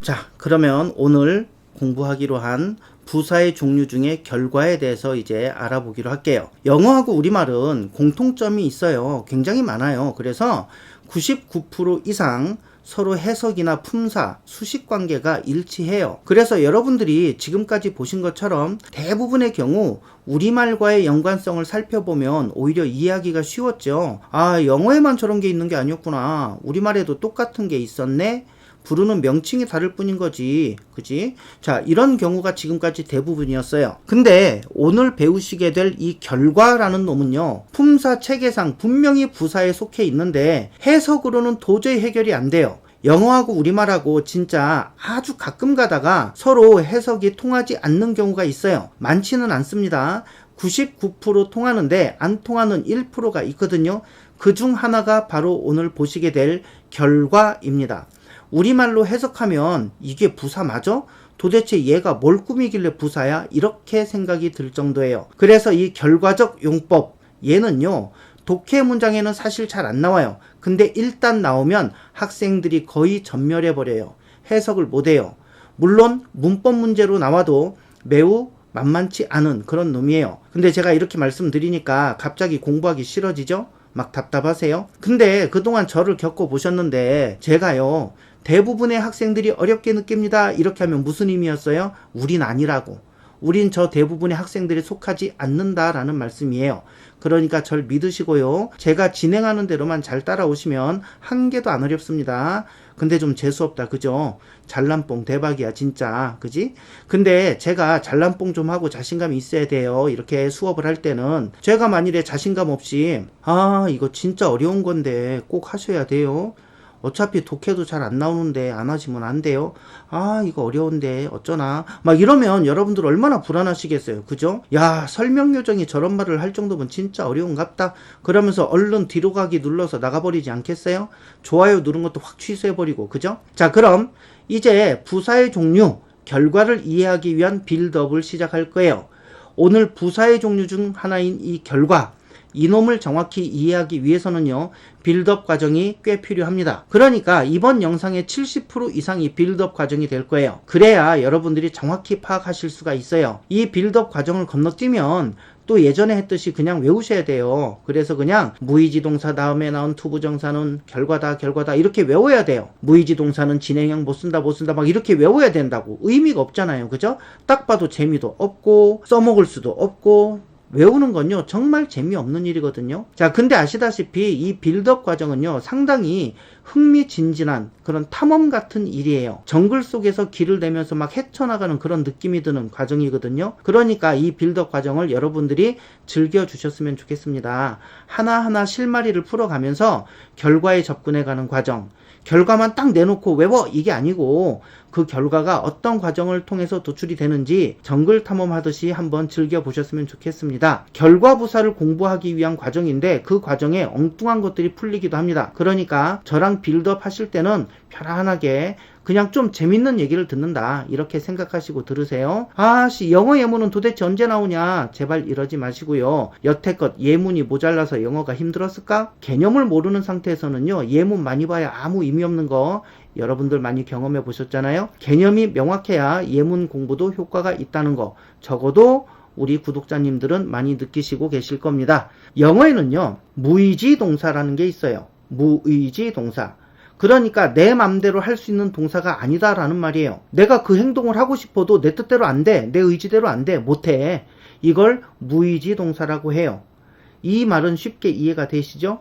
자, 그러면 오늘 공부하기로 한 부사의 종류 중에 결과에 대해서 이제 알아보기로 할게요. 영어하고 우리말은 공통점이 있어요. 굉장히 많아요. 그래서 99% 이상 서로 해석이나 품사, 수식 관계가 일치해요. 그래서 여러분들이 지금까지 보신 것처럼 대부분의 경우 우리말과의 연관성을 살펴보면 오히려 이해하기가 쉬웠죠. 아, 영어에만 저런 게 있는 게 아니었구나. 우리말에도 똑같은 게 있었네. 부르는 명칭이 다를 뿐인 거지. 그지? 자, 이런 경우가 지금까지 대부분이었어요. 근데 오늘 배우시게 될 이 결과라는 놈은요, 품사 체계상 분명히 부사에 속해 있는데 해석으로는 도저히 해결이 안 돼요. 영어하고 우리말하고 진짜 아주 가끔 가다가 서로 해석이 통하지 않는 경우가 있어요. 많지는 않습니다. 99% 통하는데 안 통하는 1%가 있거든요. 그 중 하나가 바로 오늘 보시게 될 결과입니다. 우리말로 해석하면 이게 부사 맞아? 도대체 얘가 뭘 꾸미길래 부사야? 이렇게 생각이 들 정도예요. 그래서 이 결과적 용법, 얘는요, 독해 문장에는 사실 잘 안 나와요. 근데 일단 나오면 학생들이 거의 전멸해버려요. 해석을 못해요. 물론 문법 문제로 나와도 매우 만만치 않은 그런 놈이에요. 근데 제가 이렇게 말씀드리니까 갑자기 공부하기 싫어지죠? 막 답답하세요? 근데 그동안 저를 겪어보셨는데 제가요, 대부분의 학생들이 어렵게 느낍니다. 이렇게 하면 무슨 의미였어요? 우린 아니라고. 우린 저 대부분의 학생들이 속하지 않는다라는 말씀이에요. 그러니까 절 믿으시고요. 제가 진행하는 대로만 잘 따라오시면 한 개도 안 어렵습니다. 근데 좀 재수없다. 그죠? 잘난뽕 대박이야 진짜. 그지? 근데 제가 잘난뽕 좀 하고 자신감이 있어야 돼요. 이렇게 수업을 할 때는 제가 만일에 자신감 없이 이거 진짜 어려운 건데 꼭 하셔야 돼요. 어차피 독해도 잘 안 나오는데 안 하시면 안 돼요. 이거 어려운데 어쩌나 막 이러면 여러분들 얼마나 불안하시겠어요. 그죠? 야, 설명 요정이 저런 말을 할 정도면 진짜 어려운갑다. 그러면서 얼른 뒤로 가기 눌러서 나가버리지 않겠어요? 좋아요 누른 것도 확 취소해버리고. 그죠? 자, 그럼 이제 부사의 종류, 결과를 이해하기 위한 빌드업을 시작할 거예요. 오늘 부사의 종류 중 하나인 이 결과, 이놈을 정확히 이해하기 위해서는요, 빌드업 과정이 꽤 필요합니다. 그러니까 이번 영상의 70% 이상이 빌드업 과정이 될 거예요. 그래야 여러분들이 정확히 파악하실 수가 있어요. 이 빌드업 과정을 건너뛰면 또 예전에 했듯이 그냥 외우셔야 돼요. 그래서 그냥 무의지동사 다음에 나온 투부정사는 결과다 이렇게 외워야 돼요. 무의지동사는 진행형 못 쓴다 막 이렇게 외워야 된다고. 의미가 없잖아요. 그죠? 딱 봐도 재미도 없고 써먹을 수도 없고 외우는 건요 정말 재미없는 일이거든요. 자, 근데 아시다시피 이 빌드업 과정은요 상당히 흥미진진한 그런 탐험 같은 일이에요. 정글 속에서 길을 내면서 막 헤쳐나가는 그런 느낌이 드는 과정이거든요. 그러니까 이 빌드업 과정을 여러분들이 즐겨주셨으면 좋겠습니다. 하나하나 실마리를 풀어가면서 결과에 접근해가는 과정, 결과만 딱 내놓고 외워 이게 아니고 그 결과가 어떤 과정을 통해서 도출이 되는지 정글 탐험하듯이 한번 즐겨보셨으면 좋겠습니다. 결과 부사를 공부하기 위한 과정인데 그 과정에 엉뚱한 것들이 풀리기도 합니다. 그러니까 저랑 빌드업 하실 때는 편안하게 그냥 좀 재밌는 얘기를 듣는다 이렇게 생각하시고 들으세요. 영어 예문은 도대체 언제 나오냐, 제발 이러지 마시고요. 여태껏 예문이 모자라서 영어가 힘들었을까? 개념을 모르는 상태에서는요 예문 많이 봐야 아무 의미 없는 거 여러분들 많이 경험해 보셨잖아요. 개념이 명확해야 예문 공부도 효과가 있다는 거 적어도 우리 구독자님들은 많이 느끼시고 계실 겁니다. 영어에는요 무의지 동사라는 게 있어요. 무의지 동사. 그러니까 내 맘대로 할 수 있는 동사가 아니다라는 말이에요. 내가 그 행동을 하고 싶어도 내 뜻대로 안 돼. 내 의지대로 안 돼. 못해. 이걸 무의지 동사라고 해요. 이 말은 쉽게 이해가 되시죠?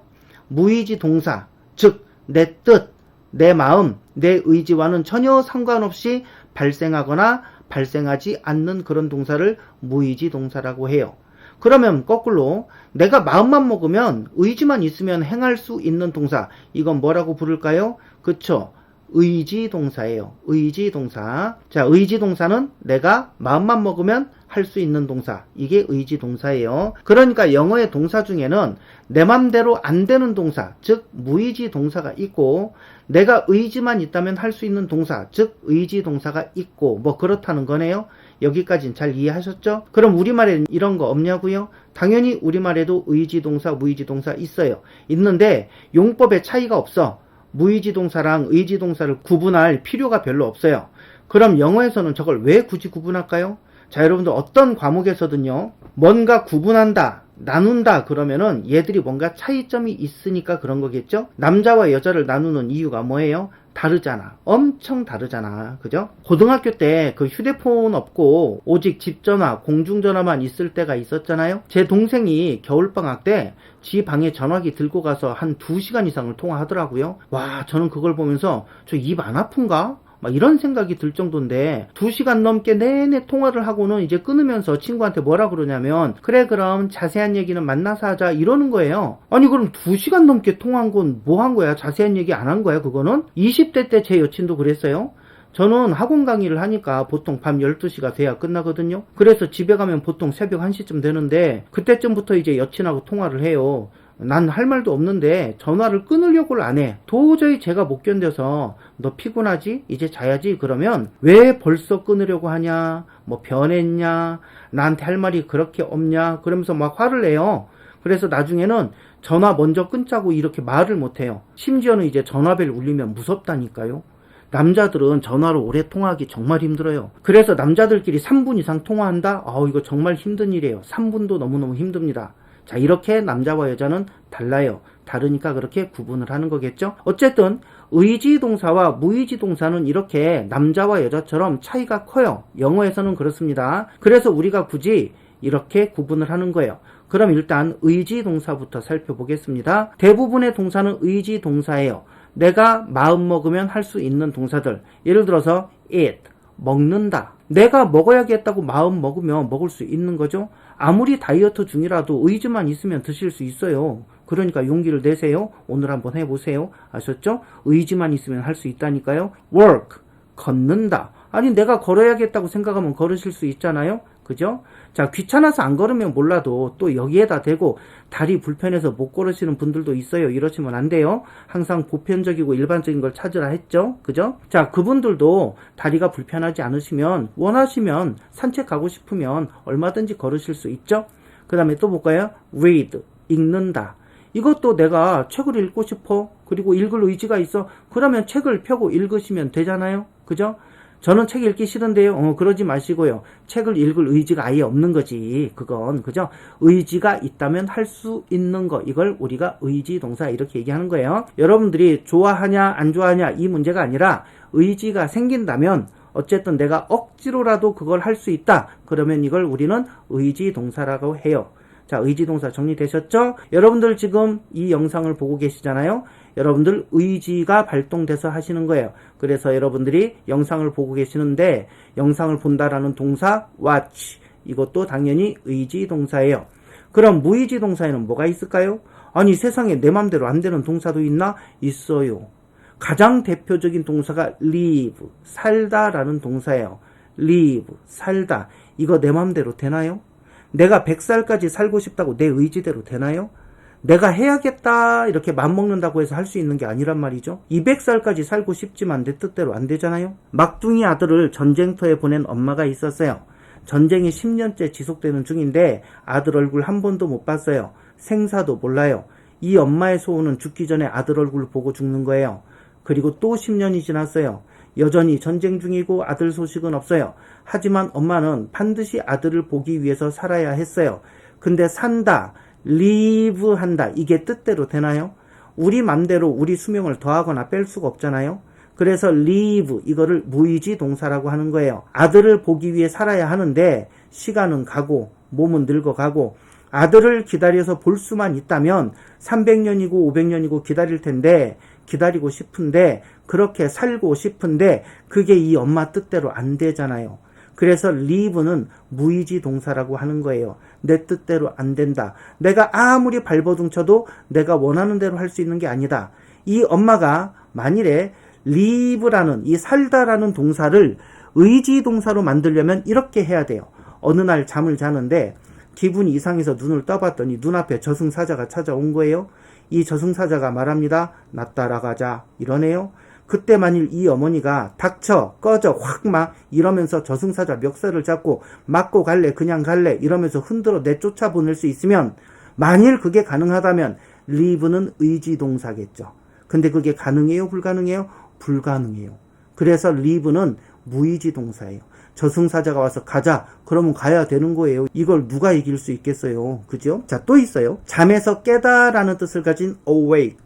무의지 동사, 즉 내 뜻, 내 마음, 내 의지와는 전혀 상관없이 발생하거나 발생하지 않는 그런 동사를 무의지 동사라고 해요. 그러면 거꾸로 내가 마음만 먹으면 의지만 있으면 행할 수 있는 동사, 이건 뭐라고 부를까요? 그쵸? 의지동사예요. 의지동사. 자, 의지동사는 내가 마음만 먹으면 할 수 있는 동사, 이게 의지동사예요. 그러니까 영어의 동사 중에는 내 맘대로 안 되는 동사, 즉 무의지 동사가 있고, 내가 의지만 있다면 할 수 있는 동사, 즉 의지동사가 있고, 뭐 그렇다는 거네요. 여기까지는 잘 이해하셨죠? 그럼 우리말에는 이런 거 없냐고요? 당연히 우리말에도 의지동사, 무의지동사 있어요. 있는데 용법에 차이가 없어. 무의지동사랑 의지동사를 구분할 필요가 별로 없어요. 그럼 영어에서는 저걸 왜 굳이 구분할까요? 자, 여러분들 어떤 과목에서든요, 뭔가 구분한다, 나눈다 그러면은 얘들이 뭔가 차이점이 있으니까 그런 거겠죠? 남자와 여자를 나누는 이유가 뭐예요? 다르잖아. 엄청 다르잖아. 그죠? 고등학교 때 그 휴대폰 없고 오직 집전화, 공중전화만 있을 때가 있었잖아요. 제 동생이 겨울방학 때 지 방에 전화기 들고 가서 한 2시간 이상을 통화하더라고요. 와, 저는 그걸 보면서 저 입 안 아픈가? 막 이런 생각이 들 정도인데 2시간 넘게 내내 통화를 하고는 이제 끊으면서 친구한테 뭐라 그러냐면 그래 그럼 자세한 얘기는 만나서 하자 이러는 거예요. 아니 그럼 2시간 넘게 통화한 건 뭐 한 거야? 자세한 얘기 안 한 거야 그거는? 20대 때 제 여친도 그랬어요. 저는 학원 강의를 하니까 보통 밤 12시가 돼야 끝나거든요. 그래서 집에 가면 보통 새벽 1시쯤 되는데 그때쯤부터 이제 여친하고 통화를 해요. 난 할 말도 없는데 전화를 끊으려고를 안 해. 도저히 제가 못 견뎌서 너 피곤하지? 이제 자야지? 그러면 왜 벌써 끊으려고 하냐? 뭐 변했냐? 나한테 할 말이 그렇게 없냐? 그러면서 막 화를 내요. 그래서 나중에는 전화 먼저 끊자고 이렇게 말을 못 해요. 심지어는 이제 전화벨 울리면 무섭다니까요. 남자들은 전화로 오래 통화하기 정말 힘들어요. 그래서 남자들끼리 3분 이상 통화한다? 이거 정말 힘든 일이에요. 3분도 너무너무 힘듭니다. 자, 이렇게 남자와 여자는 달라요. 다르니까 그렇게 구분을 하는 거겠죠? 어쨌든 의지동사와 무의지동사는 이렇게 남자와 여자처럼 차이가 커요. 영어에서는 그렇습니다. 그래서 우리가 굳이 이렇게 구분을 하는 거예요. 그럼 일단 의지동사부터 살펴보겠습니다. 대부분의 동사는 의지동사예요. 내가 마음 먹으면 할 수 있는 동사들. 예를 들어서 eat, 먹는다. 내가 먹어야겠다고 마음 먹으면 먹을 수 있는 거죠. 아무리 다이어트 중이라도 의지만 있으면 드실 수 있어요. 그러니까 용기를 내세요. 오늘 한번 해보세요. 아셨죠? 의지만 있으면 할 수 있다니까요. work, 걷는다. 아니 내가 걸어야겠다고 생각하면 걸으실 수 있잖아요. 그죠? 자, 귀찮아서 안 걸으면 몰라도 또 여기에다 대고 다리 불편해서 못 걸으시는 분들도 있어요. 이러시면 안 돼요. 항상 보편적이고 일반적인 걸 찾으라 했죠. 그죠? 자, 그분들도 다리가 불편하지 않으시면 원하시면 산책 가고 싶으면 얼마든지 걸으실 수 있죠. 그 다음에 또 볼까요? read, 읽는다. 이것도 내가 책을 읽고 싶어. 그리고 읽을 의지가 있어. 그러면 책을 펴고 읽으시면 되잖아요. 그죠? 저는 책 읽기 싫은데요. 그러지 마시고요. 책을 읽을 의지가 아예 없는 거지. 그건 그죠? 의지가 있다면 할 수 있는 거. 이걸 우리가 의지동사 이렇게 얘기하는 거예요. 여러분들이 좋아하냐 안 좋아하냐 이 문제가 아니라 의지가 생긴다면 어쨌든 내가 억지로라도 그걸 할 수 있다. 그러면 이걸 우리는 의지동사라고 해요. 자, 의지동사 정리되셨죠? 여러분들 지금 이 영상을 보고 계시잖아요. 여러분들 의지가 발동돼서 하시는 거예요. 그래서 여러분들이 영상을 보고 계시는데 영상을 본다라는 동사 watch, 이것도 당연히 의지동사예요. 그럼 무의지동사에는 뭐가 있을까요? 아니 세상에 내 맘대로 안 되는 동사도 있나? 있어요. 가장 대표적인 동사가 live, 살다라는 동사예요. live, 살다. 이거 내 맘대로 되나요? 내가 100살까지 살고 싶다고 내 의지대로 되나요? 내가 해야겠다 이렇게 맘먹는다고 해서 할 수 있는 게 아니란 말이죠. 200살까지 살고 싶지만 내 뜻대로 안 되잖아요. 막둥이 아들을 전쟁터에 보낸 엄마가 있었어요. 전쟁이 10년째 지속되는 중인데 아들 얼굴 한 번도 못 봤어요. 생사도 몰라요. 이 엄마의 소원은 죽기 전에 아들 얼굴 보고 죽는 거예요. 그리고 또 10년이 지났어요. 여전히 전쟁 중이고 아들 소식은 없어요. 하지만 엄마는 반드시 아들을 보기 위해서 살아야 했어요. 근데 산다, live 한다, 이게 뜻대로 되나요? 우리 맘대로 우리 수명을 더하거나 뺄 수가 없잖아요. 그래서 live, 이거를 무의지 동사라고 하는 거예요. 아들을 보기 위해 살아야 하는데 시간은 가고 몸은 늙어가고 아들을 기다려서 볼 수만 있다면 300년이고 500년이고 기다릴 텐데 기다리고 싶은데 그렇게 살고 싶은데 그게 이 엄마 뜻대로 안 되잖아요. 그래서 live는 무의지 동사라고 하는 거예요. 내 뜻대로 안 된다. 내가 아무리 발버둥 쳐도 내가 원하는 대로 할 수 있는 게 아니다. 이 엄마가 만일에 live라는 이 살다라는 동사를 의지 동사로 만들려면 이렇게 해야 돼요. 어느 날 잠을 자는데 기분이 이상해서 눈을 떠봤더니 눈앞에 저승사자가 찾아온 거예요. 이 저승사자가 말합니다. 나 따라가자 이러네요. 그때 만일 이 어머니가 닥쳐 꺼져 확 막 이러면서 저승사자 멱살을 잡고 맞고 갈래 그냥 갈래 이러면서 흔들어 내쫓아 보낼 수 있으면 만일 그게 가능하다면 live는 의지동사겠죠. 근데 그게 가능해요? 불가능해요? 불가능해요. 그래서 live는 무의지 동사예요. 저승사자가 와서 가자. 그러면 가야 되는 거예요. 이걸 누가 이길 수 있겠어요? 그죠? 자, 또 있어요. 잠에서 깨다라는 뜻을 가진 awake.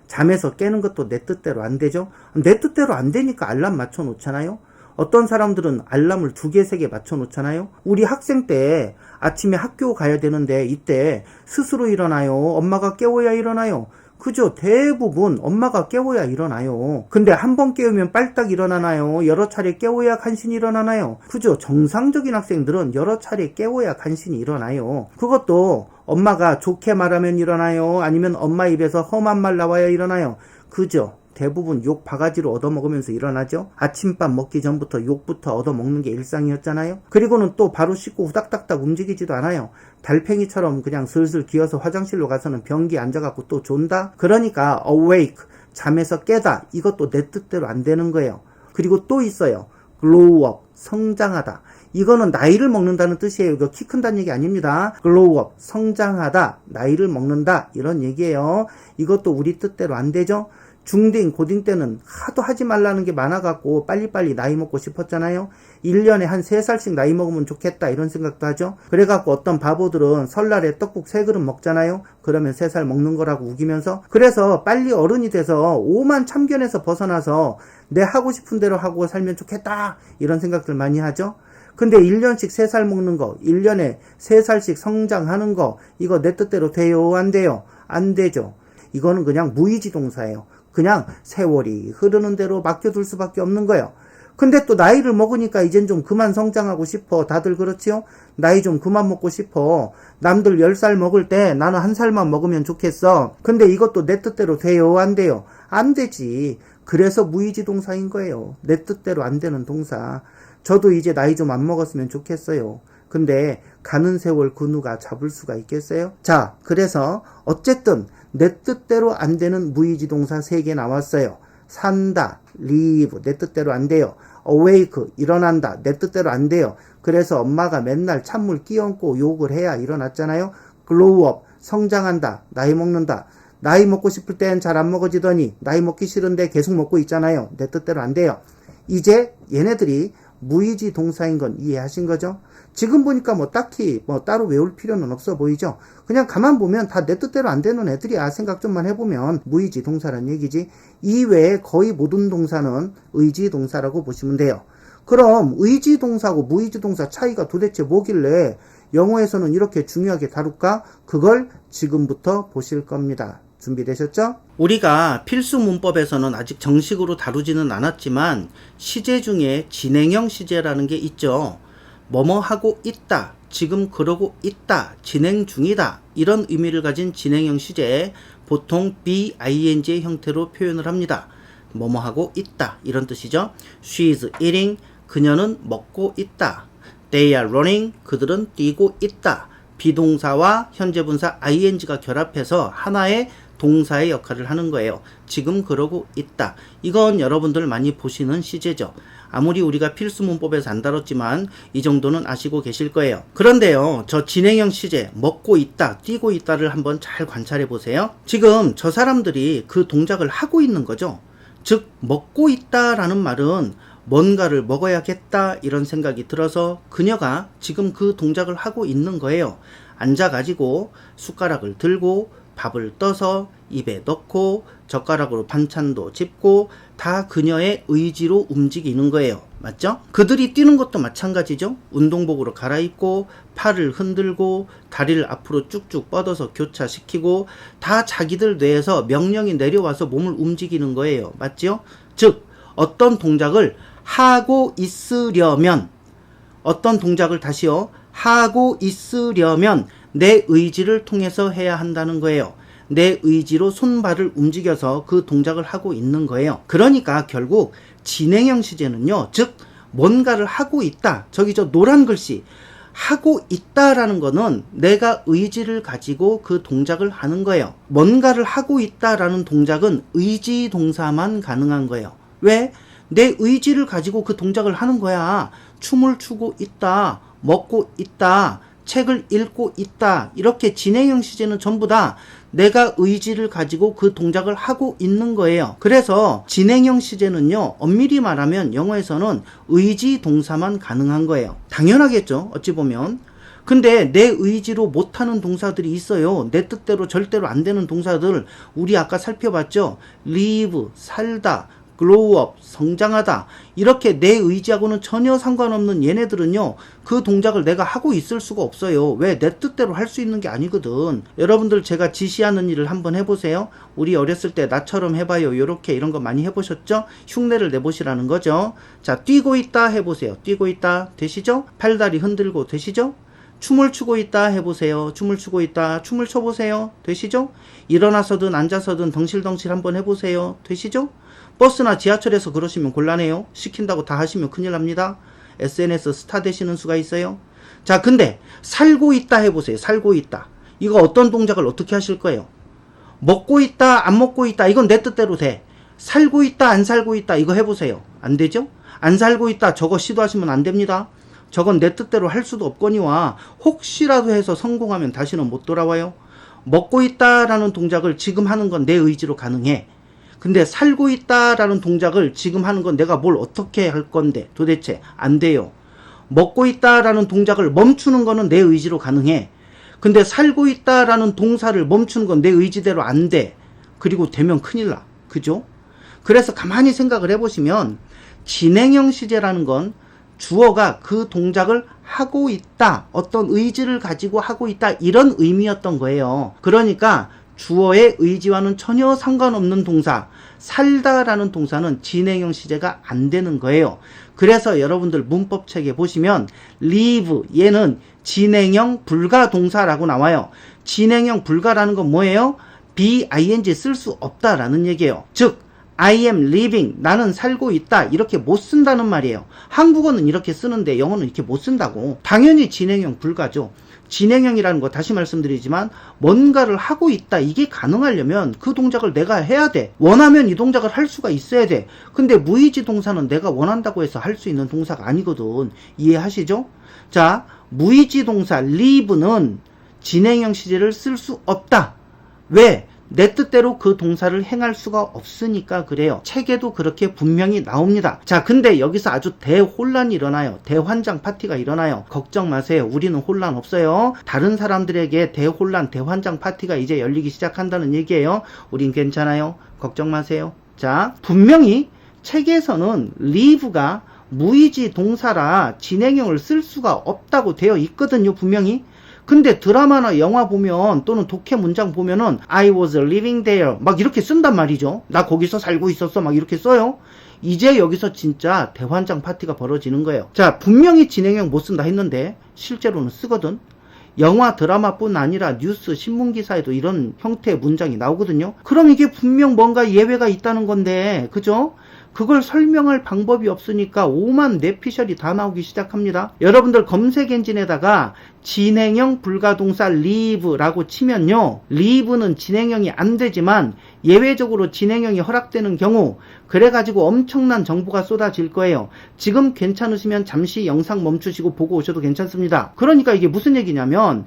잠에서 깨는 것도 내 뜻대로 안 되죠? 내 뜻대로 안 되니까 알람 맞춰 놓잖아요? 어떤 사람들은 알람을 2개, 3개 맞춰 놓잖아요? 우리 학생 때 아침에 학교 가야 되는데 이때 스스로 일어나요? 엄마가 깨워야 일어나요? 그죠? 대부분 엄마가 깨워야 일어나요. 근데 한 번 깨우면 빨딱 일어나나요? 여러 차례 깨워야 간신히 일어나나요? 그죠? 정상적인 학생들은 여러 차례 깨워야 간신히 일어나요. 그것도 엄마가 좋게 말하면 일어나요? 아니면 엄마 입에서 험한 말 나와야 일어나요? 그죠? 대부분 욕 바가지로 얻어먹으면서 일어나죠. 아침밥 먹기 전부터 욕부터 얻어먹는 게 일상이었잖아요. 그리고는 또 바로 씻고 후닥닥닥 움직이지도 않아요. 달팽이처럼 그냥 슬슬 기어서 화장실로 가서는 변기에 앉아갖고 또 존다. 그러니까 awake, 잠에서 깨다, 이것도 내 뜻대로 안 되는 거예요. 그리고 또 있어요. grow up, 성장하다. 이거는 나이를 먹는다는 뜻이에요. 이거 키 큰다는 얘기 아닙니다. grow up, 성장하다, 나이를 먹는다, 이런 얘기예요. 이것도 우리 뜻대로 안 되죠. 중딩, 고딩 때는 하도 하지 말라는 게 많아갖고 빨리빨리 나이 먹고 싶었잖아요. 1년에 한 3살씩 나이 먹으면 좋겠다 이런 생각도 하죠. 그래갖고 어떤 바보들은 설날에 떡국 3그릇 먹잖아요. 그러면 3살 먹는 거라고 우기면서. 그래서 빨리 어른이 돼서 오만 참견에서 벗어나서 내 하고 싶은 대로 하고 살면 좋겠다 이런 생각들 많이 하죠. 근데 1년씩 3살 먹는 거, 1년에 3살씩 성장하는 거, 이거 내 뜻대로 돼요? 안 돼요? 안 되죠. 이거는 그냥 무의지 동사예요. 그냥 세월이 흐르는 대로 맡겨둘 수밖에 없는 거예요. 근데 또 나이를 먹으니까 이젠 좀 그만 성장하고 싶어. 다들 그렇지요? 나이 좀 그만 먹고 싶어. 남들 10살 먹을 때 나는 1살만 먹으면 좋겠어. 근데 이것도 내 뜻대로 돼요? 안 돼요? 안 되지. 그래서 무의지 동사인 거예요. 내 뜻대로 안 되는 동사. 저도 이제 나이 좀 안 먹었으면 좋겠어요. 근데 가는 세월 그 누가 잡을 수가 있겠어요? 자, 그래서 어쨌든 내 뜻대로 안 되는 무의지 동사 3개 나왔어요. 산다, live, 내 뜻대로 안 돼요. awake, 일어난다, 내 뜻대로 안 돼요. 그래서 엄마가 맨날 찬물 끼얹고 욕을 해야 일어났잖아요. grow up, 성장한다, 나이 먹는다. 나이 먹고 싶을 땐 잘 안 먹어지더니 나이 먹기 싫은데 계속 먹고 있잖아요. 내 뜻대로 안 돼요. 이제 얘네들이 무의지 동사인 건 이해하신 거죠? 지금 보니까 뭐 딱히 뭐 따로 외울 필요는 없어 보이죠? 그냥 가만 보면 다 내 뜻대로 안 되는 애들이야. 생각 좀만 해보면 무의지 동사란 얘기지. 이외에 거의 모든 동사는 의지 동사라고 보시면 돼요. 그럼 의지 동사하고 무의지 동사 차이가 도대체 뭐길래 영어에서는 이렇게 중요하게 다룰까? 그걸 지금부터 보실 겁니다. 준비되셨죠? 우리가 필수 문법에서는 아직 정식으로 다루지는 않았지만 시제 중에 진행형 시제라는 게 있죠. 뭐뭐 하고 있다, 지금 그러고 있다, 진행 중이다, 이런 의미를 가진 진행형 시제에 보통 be-ing의 형태로 표현을 합니다. 뭐뭐 하고 있다, 이런 뜻이죠. She is eating, 그녀는 먹고 있다. They are running, 그들은 뛰고 있다. 비동사와 현재분사 ing가 결합해서 하나의 동사의 역할을 하는 거예요. 지금 그러고 있다. 이건 여러분들 많이 보시는 시제죠. 아무리 우리가 필수 문법에서 안 다뤘지만 이 정도는 아시고 계실 거예요. 그런데요, 저 진행형 시제 먹고 있다, 뛰고 있다를 한번 잘 관찰해 보세요. 지금 저 사람들이 그 동작을 하고 있는 거죠. 즉 먹고 있다라는 말은 뭔가를 먹어야겠다 이런 생각이 들어서 그녀가 지금 그 동작을 하고 있는 거예요. 앉아가지고 숟가락을 들고 밥을 떠서 입에 넣고 젓가락으로 반찬도 집고 다 그녀의 의지로 움직이는 거예요. 맞죠? 그들이 뛰는 것도 마찬가지죠. 운동복으로 갈아입고 팔을 흔들고 다리를 앞으로 쭉쭉 뻗어서 교차시키고 다 자기들 뇌에서 명령이 내려와서 몸을 움직이는 거예요. 맞죠? 즉 어떤 동작을 하고 있으려면 어떤 동작을 다시요 하고 있으려면 내 의지를 통해서 해야 한다는 거예요. 내 의지로 손발을 움직여서 그 동작을 하고 있는 거예요. 그러니까 결국 진행형 시제는요, 즉 뭔가를 하고 있다. 저기 저 노란 글씨 하고 있다라는 거는 내가 의지를 가지고 그 동작을 하는 거예요. 뭔가를 하고 있다라는 동작은 의지 동사만 가능한 거예요. 왜? 내 의지를 가지고 그 동작을 하는 거야. 춤을 추고 있다, 먹고 있다, 책을 읽고 있다. 이렇게 진행형 시제는 전부 다 내가 의지를 가지고 그 동작을 하고 있는 거예요. 그래서 진행형 시제는요, 엄밀히 말하면 영어에서는 의지 동사만 가능한 거예요. 당연하겠죠, 어찌 보면. 근데 내 의지로 못하는 동사들이 있어요. 내 뜻대로 절대로 안 되는 동사들 우리 아까 살펴봤죠. live, 살다, grow up, 성장하다. 이렇게 내 의지하고는 전혀 상관없는 얘네들은요, 그 동작을 내가 하고 있을 수가 없어요. 왜? 내 뜻대로 할 수 있는 게 아니거든. 여러분들 제가 지시하는 일을 한번 해보세요. 우리 어렸을 때 나처럼 해봐요. 요렇게 이런 거 많이 해보셨죠? 흉내를 내보시라는 거죠. 자, 뛰고 있다 해보세요. 뛰고 있다 되시죠? 팔다리 흔들고 되시죠? 춤을 추고 있다 해보세요. 춤을 추고 있다. 춤을 춰보세요. 되시죠? 일어나서든 앉아서든 덩실덩실 한번 해보세요. 되시죠? 버스나 지하철에서 그러시면 곤란해요. 시킨다고 다 하시면 큰일 납니다. SNS 스타 되시는 수가 있어요. 자, 근데 살고 있다 해보세요. 살고 있다. 이거 어떤 동작을 어떻게 하실 거예요? 먹고 있다, 안 먹고 있다. 이건 내 뜻대로 돼. 살고 있다, 안 살고 있다. 이거 해보세요. 안 되죠? 안 살고 있다. 저거 시도하시면 안 됩니다. 저건 내 뜻대로 할 수도 없거니와 혹시라도 해서 성공하면 다시는 못 돌아와요. 먹고 있다라는 동작을 지금 하는 건 내 의지로 가능해. 근데 살고 있다라는 동작을 지금 하는 건 내가 뭘 어떻게 할 건데 도대체 안 돼요. 먹고 있다라는 동작을 멈추는 거는 내 의지로 가능해. 근데 살고 있다라는 동사를 멈추는 건 내 의지대로 안 돼. 그리고 되면 큰일 나. 그죠? 그래서 가만히 생각을 해보시면 진행형 시제라는 건 주어가 그 동작을 하고 있다. 어떤 의지를 가지고 하고 있다. 이런 의미였던 거예요. 그러니까 주어의 의지와는 전혀 상관없는 동사, 살다라는 동사는 진행형 시제가 안 되는 거예요. 그래서 여러분들 문법책에 보시면 live, 얘는 진행형 불가 동사라고 나와요. 진행형 불가라는 건 뭐예요? be-ing 쓸 수 없다라는 얘기예요. 즉 I am living, 나는 살고 있다, 이렇게 못 쓴다는 말이에요. 한국어는 이렇게 쓰는데 영어는 이렇게 못 쓴다고. 당연히 진행형 불가죠. 진행형이라는 거 다시 말씀드리지만 뭔가를 하고 있다, 이게 가능하려면 그 동작을 내가 해야 돼. 원하면 이 동작을 할 수가 있어야 돼. 근데 무의지 동사는 내가 원한다고 해서 할 수 있는 동사가 아니거든. 이해하시죠? 자, 무의지 동사 live는 진행형 시제를 쓸 수 없다. 왜? 내 뜻대로 그 동사를 행할 수가 없으니까 그래요. 책에도 그렇게 분명히 나옵니다. 자, 근데 여기서 아주 대혼란이 일어나요. 대환장 파티가 일어나요. 걱정 마세요. 우리는 혼란 없어요. 다른 사람들에게 대혼란, 대환장 파티가 이제 열리기 시작한다는 얘기예요. 우린 괜찮아요. 걱정 마세요. 자, 분명히 책에서는 live가 무의지 동사라 진행형을 쓸 수가 없다고 되어 있거든요. 분명히. 근데 드라마나 영화 보면 또는 독해 문장 보면은 I was living there 막 이렇게 쓴단 말이죠. 나 거기서 살고 있었어 막 이렇게 써요. 이제 여기서 진짜 대환장 파티가 벌어지는 거예요. 자, 분명히 진행형 못 쓴다 했는데 실제로는 쓰거든. 영화 드라마뿐 아니라 뉴스 신문기사에도 이런 형태의 문장이 나오거든요. 그럼 이게 분명 뭔가 예외가 있다는 건데, 그죠? 그걸 설명할 방법이 없으니까 오만 뇌피셜이 다 나오기 시작합니다. 여러분들 검색 엔진에다가 진행형 불가동사 live라고 치면요, live는 진행형이 안 되지만 예외적으로 진행형이 허락되는 경우, 그래가지고 엄청난 정보가 쏟아질 거예요. 지금 괜찮으시면 잠시 영상 멈추시고 보고 오셔도 괜찮습니다. 그러니까 이게 무슨 얘기냐면,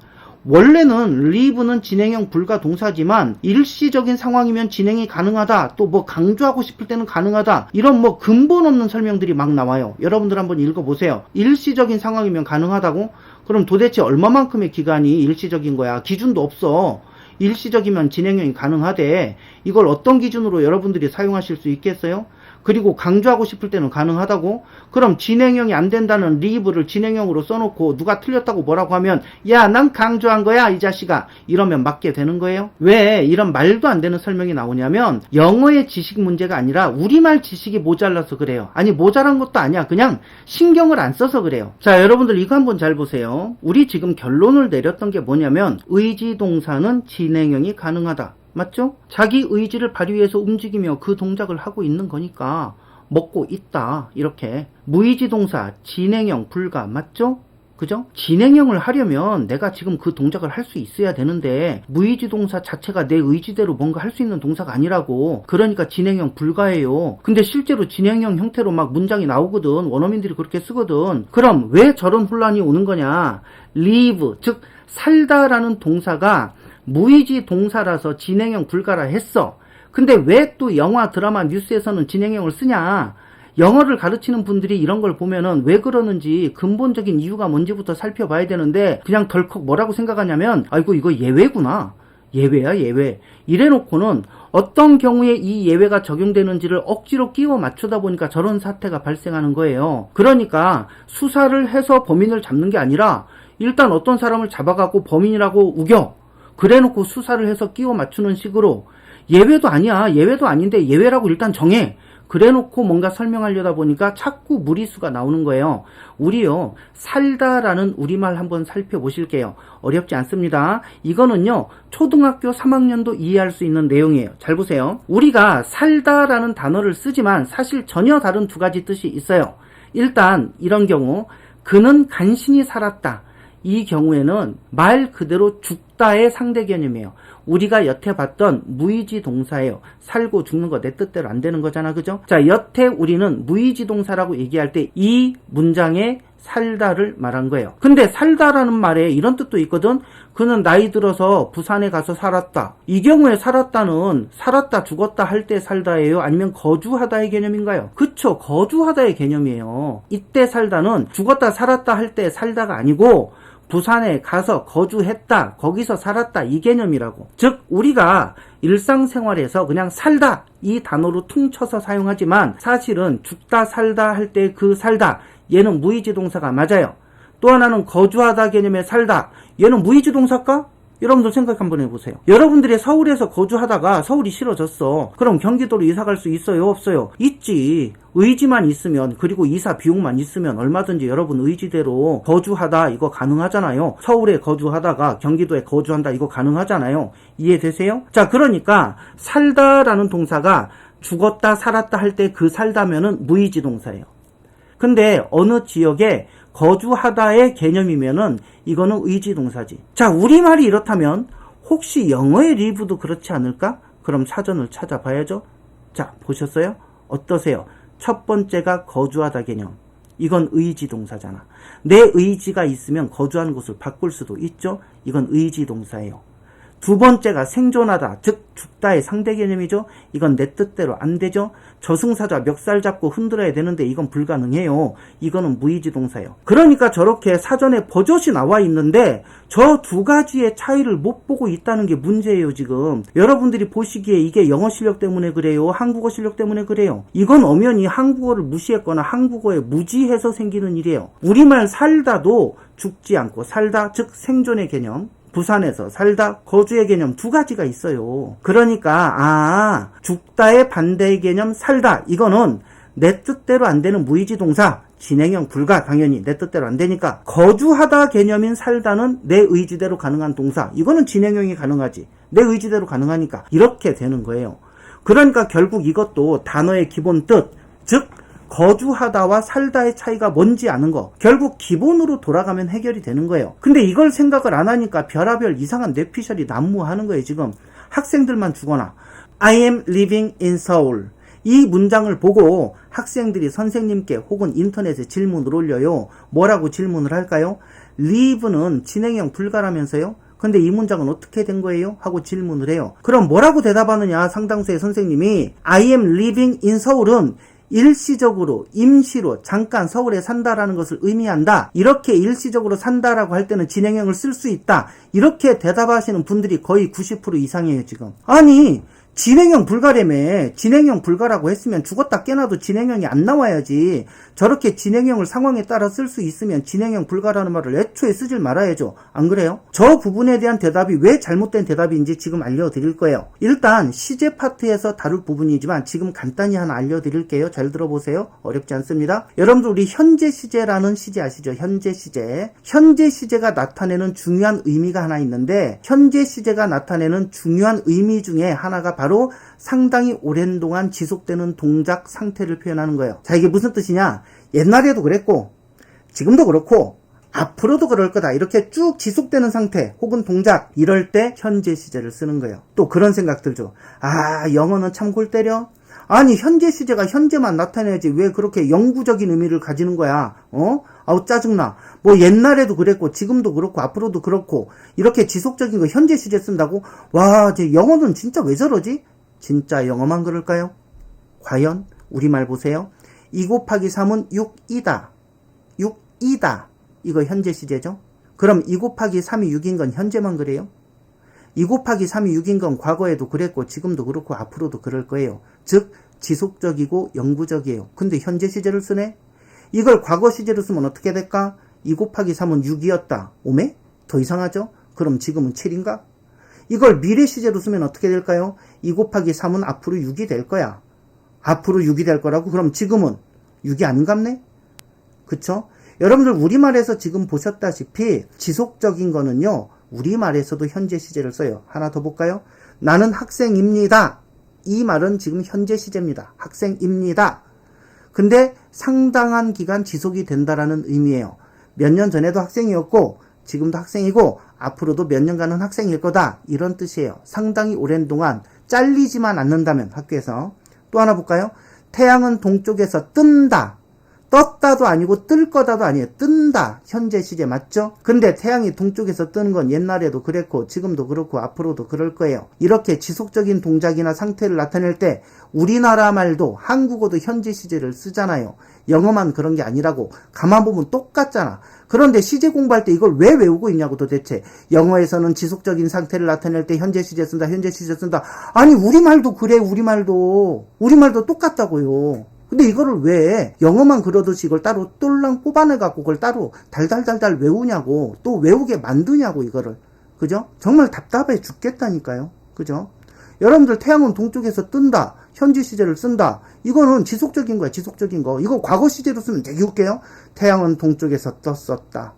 원래는 live는 진행형 불가 동사지만 일시적인 상황이면 진행이 가능하다, 또 뭐 강조하고 싶을 때는 가능하다, 이런 뭐 근본 없는 설명들이 막 나와요. 여러분들 한번 읽어보세요. 일시적인 상황이면 가능하다고? 그럼 도대체 얼마만큼의 기간이 일시적인 거야? 기준도 없어. 일시적이면 진행형이 가능하대. 이걸 어떤 기준으로 여러분들이 사용하실 수 있겠어요? 그리고 강조하고 싶을 때는 가능하다고? 그럼 진행형이 안 된다는 live를 진행형으로 써놓고 누가 틀렸다고 뭐라고 하면 야, 난 강조한 거야 이 자식아, 이러면 맞게 되는 거예요? 왜 이런 말도 안 되는 설명이 나오냐면 영어의 지식 문제가 아니라 우리말 지식이 모자라서 그래요. 아니, 모자란 것도 아니야. 그냥 신경을 안 써서 그래요. 자, 여러분들 이거 한번 잘 보세요. 우리 지금 결론을 내렸던 게 뭐냐면 의지 동사는 진행형이 가능하다. 맞죠? 자기 의지를 발휘해서 움직이며 그 동작을 하고 있는 거니까 먹고 있다. 이렇게 무의지 동사 진행형 불가. 맞죠? 그죠? 진행형을 하려면 내가 지금 그 동작을 할 수 있어야 되는데 무의지 동사 자체가 내 의지대로 뭔가 할 수 있는 동사가 아니라고. 그러니까 진행형 불가해요. 근데 실제로 진행형 형태로 막 문장이 나오거든. 원어민들이 그렇게 쓰거든. 그럼 왜 저런 혼란이 오는 거냐? live, 즉 살다라는 동사가 무의지 동사라서 진행형 불가라 했어. 근데 왜 또 영화, 드라마, 뉴스에서는 진행형을 쓰냐? 영어를 가르치는 분들이 이런 걸 보면은 왜 그러는지 근본적인 이유가 뭔지부터 살펴봐야 되는데 그냥 덜컥 뭐라고 생각하냐면 아이고 이거 예외구나. 예외야 예외. 이래놓고는 어떤 경우에 이 예외가 적용되는지를 억지로 끼워 맞추다 보니까 저런 사태가 발생하는 거예요. 그러니까 수사를 해서 범인을 잡는 게 아니라 일단 어떤 사람을 잡아갖고 범인이라고 우겨. 그래놓고 수사를 해서 끼워 맞추는 식으로 예외도 아니야. 예외도 아닌데 예외라고 일단 정해. 그래놓고 뭔가 설명하려다 보니까 자꾸 무리수가 나오는 거예요. 우리요, 살다라는 우리말 한번 살펴보실게요. 어렵지 않습니다. 이거는요, 초등학교 3학년도 이해할 수 있는 내용이에요. 잘 보세요. 우리가 살다라는 단어를 쓰지만 사실 전혀 다른 두 가지 뜻이 있어요. 일단 이런 경우, 그는 간신히 살았다. 이 경우에는 말 그대로 죽다의 상대 개념이에요. 우리가 여태 봤던 무의지 동사예요. 살고 죽는 거 내 뜻대로 안 되는 거잖아. 그죠? 자, 여태 우리는 무의지 동사라고 얘기할 때 이 문장에 살다를 말한 거예요. 근데 살다라는 말에 이런 뜻도 있거든. 그는 나이 들어서 부산에 가서 살았다. 이 경우에 살았다는 살았다 죽었다 할 때 살다예요? 아니면 거주하다의 개념인가요? 그쵸, 거주하다의 개념이에요. 이때 살다는 죽었다 살았다 할 때 살다가 아니고 부산에 가서 거주했다, 거기서 살았다, 이 개념이라고. 즉 우리가 일상생활에서 그냥 살다 이 단어로 퉁쳐서 사용하지만 사실은 죽다 살다 할 때 그 살다, 얘는 무의지 동사가 맞아요. 또 하나는 거주하다 개념의 살다, 얘는 무의지 동사일까? 여러분들 생각 한번 해보세요. 여러분들이 서울에서 거주하다가 서울이 싫어졌어. 그럼 경기도로 이사 갈 수 있어요? 없어요? 있지. 의지만 있으면, 그리고 이사 비용만 있으면 얼마든지 여러분 의지대로 거주하다 이거 가능하잖아요. 서울에 거주하다가 경기도에 거주한다 이거 가능하잖아요. 이해되세요? 자, 그러니까 살다라는 동사가 죽었다 살았다 할 때 그 살다면은 무의지 동사예요. 근데 어느 지역에 거주하다의 개념이면은 이거는 의지 동사지. 자, 우리말이 이렇다면 혹시 영어의 리브도 그렇지 않을까? 그럼 사전을 찾아봐야죠. 자, 보셨어요? 어떠세요? 첫 번째가 거주하다 개념. 이건 의지 동사잖아. 내 의지가 있으면 거주하는 곳을 바꿀 수도 있죠. 이건 의지 동사예요. 두 번째가 생존하다, 즉 죽다의 상대 개념이죠. 이건 내 뜻대로 안 되죠. 저승사자 멱살 잡고 흔들어야 되는데 이건 불가능해요. 이거는 무의지 동사예요. 그러니까 저렇게 사전에 버젓이 나와 있는데 저 두 가지의 차이를 못 보고 있다는 게 문제예요. 지금 여러분들이 보시기에 이게 영어 실력 때문에 그래요? 한국어 실력 때문에 그래요? 이건 엄연히 한국어를 무시했거나 한국어에 무지해서 생기는 일이에요. 우리말 살다도 죽지 않고 살다, 즉 생존의 개념, 부산에서 살다, 거주의 개념 두 가지가 있어요. 그러니까 죽다의 반대의 개념 살다, 이거는 내 뜻대로 안 되는 무의지 동사, 진행형 불가, 당연히 내 뜻대로 안 되니까. 거주하다 개념인 살다는 내 의지대로 가능한 동사, 이거는 진행형이 가능하지. 내 의지대로 가능하니까 이렇게 되는 거예요. 그러니까 결국 이것도 단어의 기본 뜻, 즉 거주하다와 살다의 차이가 뭔지 아는 거, 결국 기본으로 돌아가면 해결이 되는 거예요. 근데 이걸 생각을 안 하니까 별하별 이상한 뇌피셜이 난무하는 거예요. 지금 학생들만 죽어나. I am living in Seoul, 이 문장을 보고 학생들이 선생님께 혹은 인터넷에 질문을 올려요. 뭐라고 질문을 할까요? live는 진행형 불가라면서요? 근데 이 문장은 어떻게 된 거예요? 하고 질문을 해요. 그럼 뭐라고 대답하느냐? 상당수의 선생님이 I am living in Seoul은 일시적으로, 임시로 잠깐 서울에 산다라는 것을 의미한다. 이렇게 일시적으로 산다라고 할 때는 진행형을 쓸 수 있다. 이렇게 대답하시는 분들이 거의 90% 이상이에요. 지금. 아니, 진행형 불가라며. 진행형 불가라고 했으면 죽었다 깨나도 진행형이 안 나와야지. 저렇게 진행형을 상황에 따라 쓸 수 있으면 진행형 불가라는 말을 애초에 쓰질 말아야죠. 안 그래요? 저 부분에 대한 대답이 왜 잘못된 대답인지 지금 알려드릴 거예요. 일단 시제 파트에서 다룰 부분이지만 지금 간단히 하나 알려드릴게요. 잘 들어보세요. 어렵지 않습니다. 여러분들 우리 현재 시제라는 시제 아시죠? 현재 시제. 현재 시제가 나타내는 중요한 의미가 하나 있는데, 현재 시제가 나타내는 중요한 의미 중에 하나가 바로 상당히 오랜 동안 지속되는 동작 상태를 표현하는 거예요. 자, 이게 무슨 뜻이냐? 옛날에도 그랬고 지금도 그렇고 앞으로도 그럴 거다. 이렇게 쭉 지속되는 상태 혹은 동작 이럴 때 현재 시제를 쓰는 거예요. 또 그런 생각 들죠. 아, 영어는 참 골 때려. 아니 현재 시제가 현재만 나타내야지 왜 그렇게 영구적인 의미를 가지는 거야. 아우 짜증나. 뭐 옛날에도 그랬고 지금도 그렇고 앞으로도 그렇고 이렇게 지속적인 거 현재 시제 쓴다고? 와, 제 영어는 진짜 왜 저러지? 진짜 영어만 그럴까요? 과연? 우리말 보세요. 2 곱하기 3은 6이다. 6이다. 이거 현재 시제죠? 그럼 2 곱하기 3이 6인 건 현재만 그래요? 2 곱하기 3이 6인 건 과거에도 그랬고 지금도 그렇고 앞으로도 그럴 거예요. 즉 지속적이고 영구적이에요. 근데 현재 시제를 쓰네? 이걸 과거 시제로 쓰면 어떻게 될까? 2 곱하기 3은 6이었다. 오메? 더 이상하죠? 그럼 지금은 7인가? 이걸 미래 시제로 쓰면 어떻게 될까요? 2 곱하기 3은 앞으로 6이 될 거야. 앞으로 6이 될 거라고? 그럼 지금은 6이 아닌갑네? 그쵸? 여러분들 우리말에서 지금 보셨다시피 지속적인 거는요. 우리말에서도 현재 시제를 써요. 하나 더 볼까요? 나는 학생입니다. 이 말은 지금 현재 시제입니다. 학생입니다. 근데 상당한 기간 지속이 된다라는 의미예요. 몇 년 전에도 학생이었고 지금도 학생이고 앞으로도 몇 년간은 학생일 거다. 이런 뜻이에요. 상당히 오랜 동안 잘리지만 않는다면 학교에서. 또 하나 볼까요? 태양은 동쪽에서 뜬다. 떴다도 아니고 뜰 거다도 아니에요. 뜬다. 현재 시제 맞죠? 근데 태양이 동쪽에서 뜨는 건 옛날에도 그랬고 지금도 그렇고 앞으로도 그럴 거예요. 이렇게 지속적인 동작이나 상태를 나타낼 때 우리나라 말도 한국어도 현재 시제를 쓰잖아요. 영어만 그런 게 아니라고. 가만 보면 똑같잖아. 그런데 시제 공부할 때 이걸 왜 외우고 있냐고 도대체. 영어에서는 지속적인 상태를 나타낼 때 현재 시제 쓴다. 현재 시제 쓴다. 아니 우리말도 그래. 우리말도 똑같다고요. 근데 이거를 왜 영어만 그러듯이 이걸 따로 똘랑 뽑아내갖고 그걸 따로 달달달달 외우냐고. 또 외우게 만드냐고 이거를. 그죠? 정말 답답해 죽겠다니까요. 그죠? 여러분들 태양은 동쪽에서 뜬다. 현재 시제를 쓴다. 이거는 지속적인 거야. 지속적인 거. 이거 과거 시제로 쓰면 되게 웃겨요. 태양은 동쪽에서 떴었다.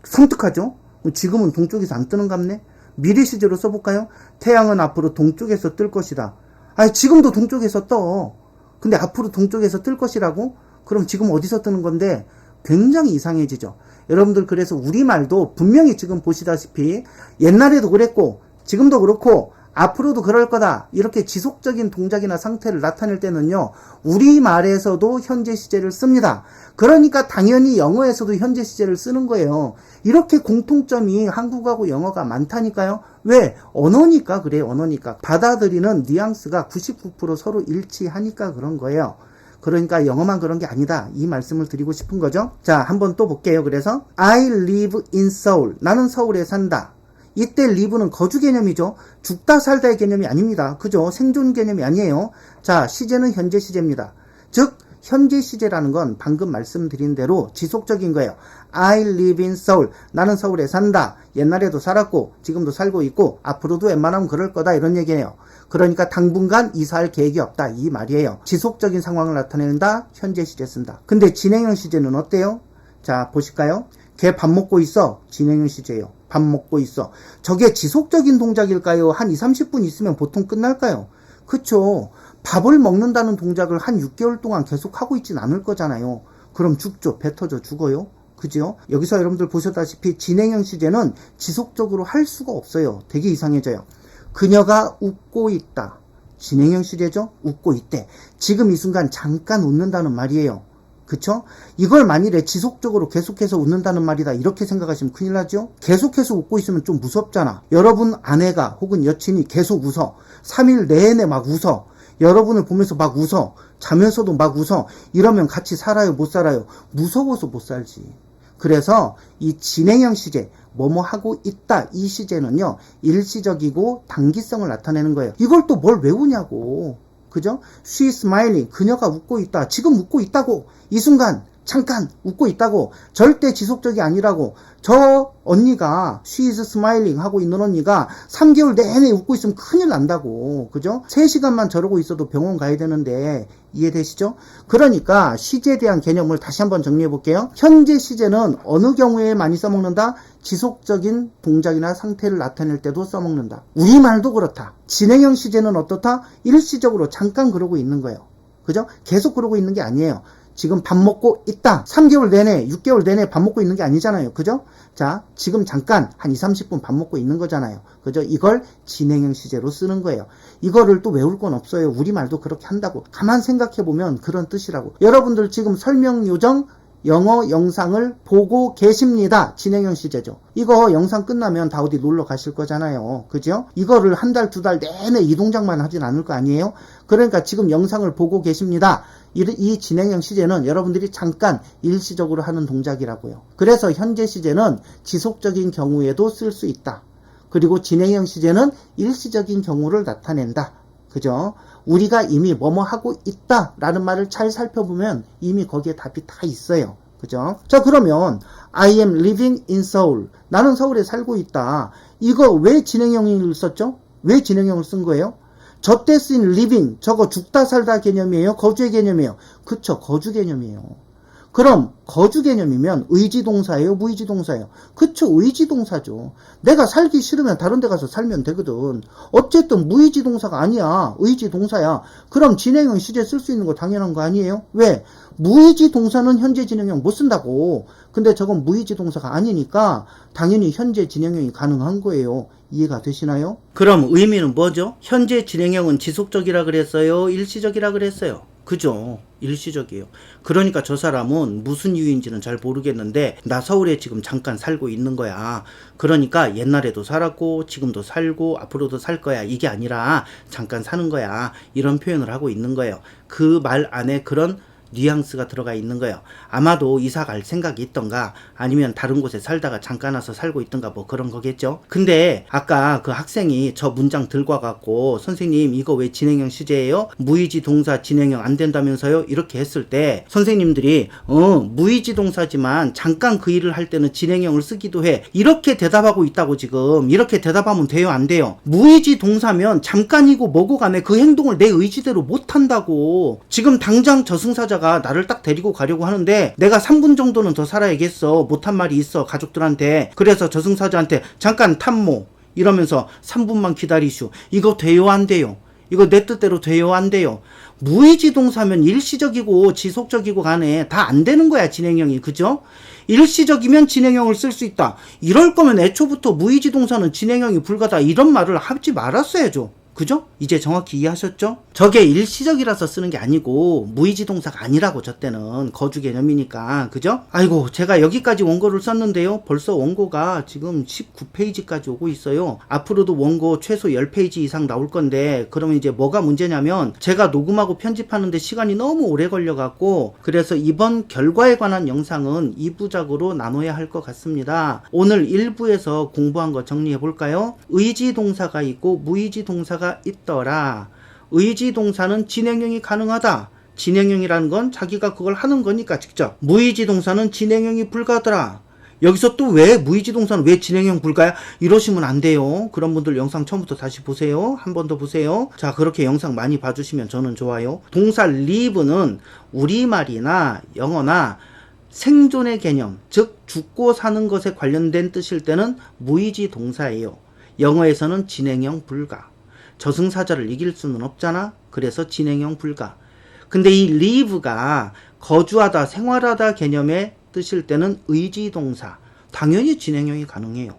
섬뜩하죠? 지금은 동쪽에서 안 뜨는 갑네. 미래 시제로 써볼까요? 태양은 앞으로 동쪽에서 뜰 것이다. 아니 지금도 동쪽에서 떠. 근데 앞으로 동쪽에서 뜰 것이라고? 그럼 지금 어디서 뜨는 건데? 굉장히 이상해지죠. 여러분들 그래서 우리말도 분명히 지금 보시다시피 옛날에도 그랬고 지금도 그렇고 앞으로도 그럴 거다. 이렇게 지속적인 동작이나 상태를 나타낼 때는요. 우리말에서도 현재 시제를 씁니다. 그러니까 당연히 영어에서도 현재 시제를 쓰는 거예요. 이렇게 공통점이 한국하고 영어가 많다니까요. 왜? 언어니까 그래요. 언어니까. 받아들이는 뉘앙스가 99% 서로 일치하니까 그런 거예요. 그러니까 영어만 그런 게 아니다. 이 말씀을 드리고 싶은 거죠. 자, 한번 또 볼게요. 그래서 I live in Seoul. 나는 서울에 산다. 이때 live는 거주 개념이죠. 죽다 살다의 개념이 아닙니다. 그죠? 생존 개념이 아니에요. 자, 시제는 현재 시제입니다. 즉 현재 시제라는 건 방금 말씀드린 대로 지속적인 거예요. I live in Seoul. 나는 서울에 산다. 옛날에도 살았고 지금도 살고 있고 앞으로도 웬만하면 그럴 거다 이런 얘기예요. 그러니까 당분간 이사할 계획이 없다 이 말이에요. 지속적인 상황을 나타낸다. 현재 시제 쓴다. 근데 진행형 시제는 어때요? 자 보실까요? 걔 밥 먹고 있어. 진행형 시제예요. 밥 먹고 있어. 저게 지속적인 동작일까요? 한 20-30분 있으면 보통 끝날까요? 그쵸? 밥을 먹는다는 동작을 한 6개월 동안 계속 하고 있진 않을 거잖아요. 그럼 죽죠. 배 터져 죽어요. 그죠? 여기서 여러분들 보셨다시피 진행형 시제는 지속적으로 할 수가 없어요. 되게 이상해져요. 그녀가 웃고 있다. 진행형 시제죠? 웃고 있대. 지금 이 순간 잠깐 웃는다는 말이에요. 그쵸? 이걸 만일에 지속적으로 계속해서 웃는다는 말이다 이렇게 생각하시면 큰일 나죠? 계속해서 웃고 있으면 좀 무섭잖아. 여러분 아내가 혹은 여친이 계속 웃어. 3일 내내 막 웃어. 여러분을 보면서 막 웃어. 자면서도 막 웃어. 이러면 같이 살아요? 못 살아요? 무서워서 못 살지. 그래서 이 진행형 시제, 뭐뭐 하고 있다 이 시제는요 일시적이고 단기성을 나타내는 거예요. 이걸 또 뭘 외우냐고. 그죠? She is smiling. 그녀가 웃고 있다. 지금 웃고 있다고. 이 순간 잠깐 웃고 있다고. 절대 지속적이 아니라고. 저 언니가 she is smiling 하고 있는 언니가 3개월 내내 웃고 있으면 큰일 난다고. 그죠? 3시간만 저러고 있어도 병원 가야 되는데 이해되시죠? 그러니까 시제에 대한 개념을 다시 한번 정리해 볼게요. 현재 시제는 어느 경우에 많이 써먹는다? 지속적인 동작이나 상태를 나타낼 때도 써먹는다. 우리말도 그렇다. 진행형 시제는 어떻다? 일시적으로 잠깐 그러고 있는 거예요. 그죠? 계속 그러고 있는 게 아니에요. 지금 밥 먹고 있다. 3개월 내내, 6개월 내내 밥 먹고 있는 게 아니잖아요. 그죠? 자, 지금 잠깐 한 20-30분 밥 먹고 있는 거잖아요. 그죠? 이걸 진행형 시제로 쓰는 거예요. 이거를 또 외울 건 없어요. 우리말도 그렇게 한다고. 가만 생각해보면 그런 뜻이라고. 여러분들 지금 설명 요정 영어 영상을 보고 계십니다. 진행형 시제죠. 이거 영상 끝나면 다 어디 놀러 가실 거잖아요. 그죠? 이거를 한 달, 두 달 내내 이 동작만 하진 않을 거 아니에요? 그러니까 지금 영상을 보고 계십니다. 이 진행형 시제는 여러분들이 잠깐 일시적으로 하는 동작이라고요. 그래서 현재 시제는 지속적인 경우에도 쓸 수 있다. 그리고 진행형 시제는 일시적인 경우를 나타낸다. 그죠? 우리가 이미 뭐뭐 하고 있다 라는 말을 잘 살펴보면 이미 거기에 답이 다 있어요. 그죠? 자, 그러면 I am living in Seoul. 나는 서울에 살고 있다. 이거 왜 진행형을 썼죠? 왜 진행형을 쓴 거예요? 저때 쓰인 living, 저거 죽다 살다 개념이에요? 거주의 개념이에요? 그쵸, 거주 개념이에요. 그럼 거주 개념이면 의지동사예요? 무의지동사예요? 그쵸, 의지동사죠. 내가 살기 싫으면 다른 데 가서 살면 되거든. 어쨌든 무의지동사가 아니야. 의지동사야. 그럼 진행형 시제 쓸 수 있는 거 당연한 거 아니에요? 왜? 무의지동사는 현재 진행형 못 쓴다고. 근데 저건 무의지동사가 아니니까 당연히 현재 진행형이 가능한 거예요. 이해가 되시나요? 그럼 의미는 뭐죠? 현재 진행형은 지속적이라 그랬어요? 일시적이라 그랬어요? 그죠. 일시적이에요. 그러니까 저 사람은 무슨 이유인지는 잘 모르겠는데 나 서울에 지금 잠깐 살고 있는 거야. 그러니까 옛날에도 살았고 지금도 살고 앞으로도 살 거야. 이게 아니라 잠깐 사는 거야. 이런 표현을 하고 있는 거예요. 그 말 안에 그런 뉘앙스가 들어가 있는 거예요. 아마도 이사 갈 생각이 있던가 아니면 다른 곳에 살다가 잠깐 와서 살고 있던가 뭐 그런 거겠죠. 근데 아까 그 학생이 저 문장 들고 와갖고 선생님 이거 왜 진행형 시제예요? 무의지 동사 진행형 안 된다면서요? 이렇게 했을 때 선생님들이 무의지 동사지만 잠깐 그 일을 할 때는 진행형을 쓰기도 해. 이렇게 대답하고 있다고 지금. 이렇게 대답하면 돼요? 안 돼요? 무의지 동사면 잠깐이고 뭐고 간에 그 행동을 내 의지대로 못 한다고. 지금 당장 저승사자가 나를 딱 데리고 가려고 하는데 내가 3분 정도는 더 살아야겠어. 못한 말이 있어 가족들한테. 그래서 저승사자한테 잠깐 탐모 이러면서 3분만 기다리슈. 이거 돼요? 안 돼요? 이거 내 뜻대로 돼요? 안 돼요? 무의지 동사면 일시적이고 지속적이고 간에 다 안 되는 거야 진행형이. 그죠? 일시적이면 진행형을 쓸 수 있다. 이럴 거면 애초부터 무의지 동사는 진행형이 불가다 이런 말을 하지 말았어야죠. 그죠? 이제 정확히 이해하셨죠? 저게 일시적이라서 쓰는 게 아니고 무의지 동사가 아니라고 저 때는 거주 개념이니까. 그죠? 아이고 제가 여기까지 원고를 썼는데요. 벌써 원고가 지금 19페이지까지 오고 있어요. 앞으로도 원고 최소 10페이지 이상 나올 건데 그러면 이제 뭐가 문제냐면 제가 녹음하고 편집하는데 시간이 너무 오래 걸려갖고 그래서 이번 결과에 관한 영상은 2부작으로 나눠야 할 것 같습니다. 오늘 1부에서 공부한 거 정리해 볼까요? 의지 동사가 있고 무의지 동사가 있더라. 의지 동사는 진행형이 가능하다. 진행형이라는 건 자기가 그걸 하는 거니까 직접. 무의지 동사는 진행형이 불가하더라. 여기서 또 왜 무의지 동사는 왜 진행형 불가야? 이러시면 안 돼요. 그런 분들 영상 처음부터 다시 보세요. 한 번 더 보세요. 자, 그렇게 영상 많이 봐주시면 저는 좋아요. 동사 live는 우리말이나 영어나 생존의 개념, 즉 죽고 사는 것에 관련된 뜻일 때는 무의지 동사예요. 영어에서는 진행형 불가. 저승사자를 이길 수는 없잖아. 그래서 진행형 불가. 근데 이 live가 거주하다, 생활하다 개념의 뜻일 때는 의지동사. 당연히 진행형이 가능해요.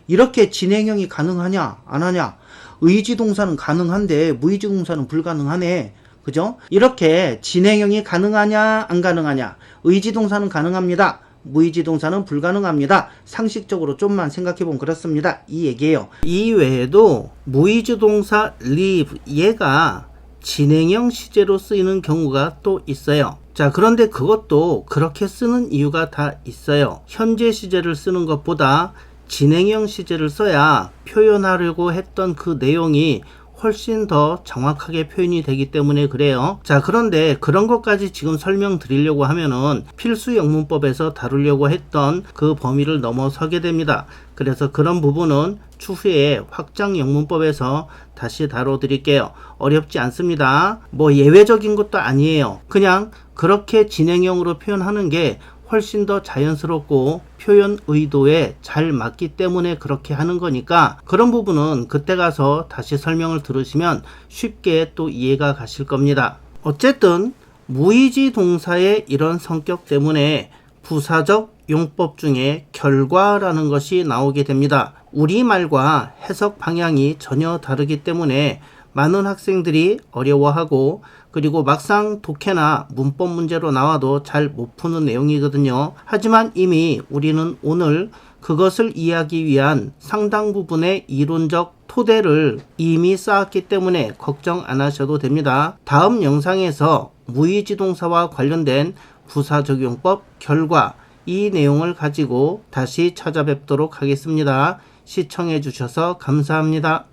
이렇게 진행형이 가능하냐 안 하냐? 의지동사는 가능한데 무의지동사는 불가능하네. 그죠? 이렇게 진행형이 가능하냐 안 가능하냐? 의지동사는 가능합니다. 무의지동사는 불가능합니다. 상식적으로 좀만 생각해보면 그렇습니다. 이 얘기예요. 이 외에도 무의지동사 live 얘가 진행형 시제로 쓰이는 경우가 또 있어요. 자, 그런데 그것도 그렇게 쓰는 이유가 다 있어요. 현재 시제를 쓰는 것보다 진행형 시제를 써야 표현하려고 했던 그 내용이 훨씬 더 정확하게 표현이 되기 때문에 그래요. 자, 그런데 그런 것까지 지금 설명드리려고 하면은 필수 영문법에서 다루려고 했던 그 범위를 넘어서게 됩니다. 그래서 그런 부분은 추후에 확장 영문법에서 다시 다뤄드릴게요. 어렵지 않습니다. 뭐 예외적인 것도 아니에요. 그냥 그렇게 진행형으로 표현하는 게 훨씬 더 자연스럽고 표현 의도에 잘 맞기 때문에 그렇게 하는 거니까 그런 부분은 그때 가서 다시 설명을 들으시면 쉽게 또 이해가 가실 겁니다. 어쨌든 무의지 동사의 이런 성격 때문에 부사적 용법 중에 결과라는 것이 나오게 됩니다. 우리말과 해석 방향이 전혀 다르기 때문에 많은 학생들이 어려워하고 그리고 막상 독해나 문법 문제로 나와도 잘 못 푸는 내용이거든요. 하지만 이미 우리는 오늘 그것을 이해하기 위한 상당 부분의 이론적 토대를 이미 쌓았기 때문에 걱정 안 하셔도 됩니다. 다음 영상에서 무의지동사와 관련된 부사적용법 결과 이 내용을 가지고 다시 찾아뵙도록 하겠습니다. 시청해 주셔서 감사합니다.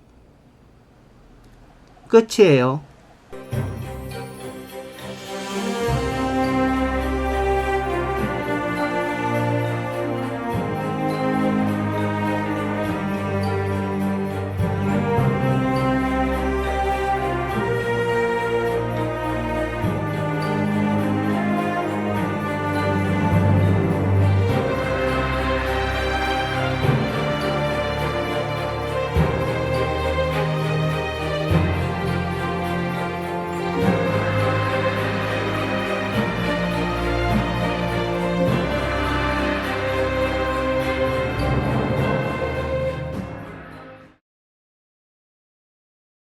끝이에요.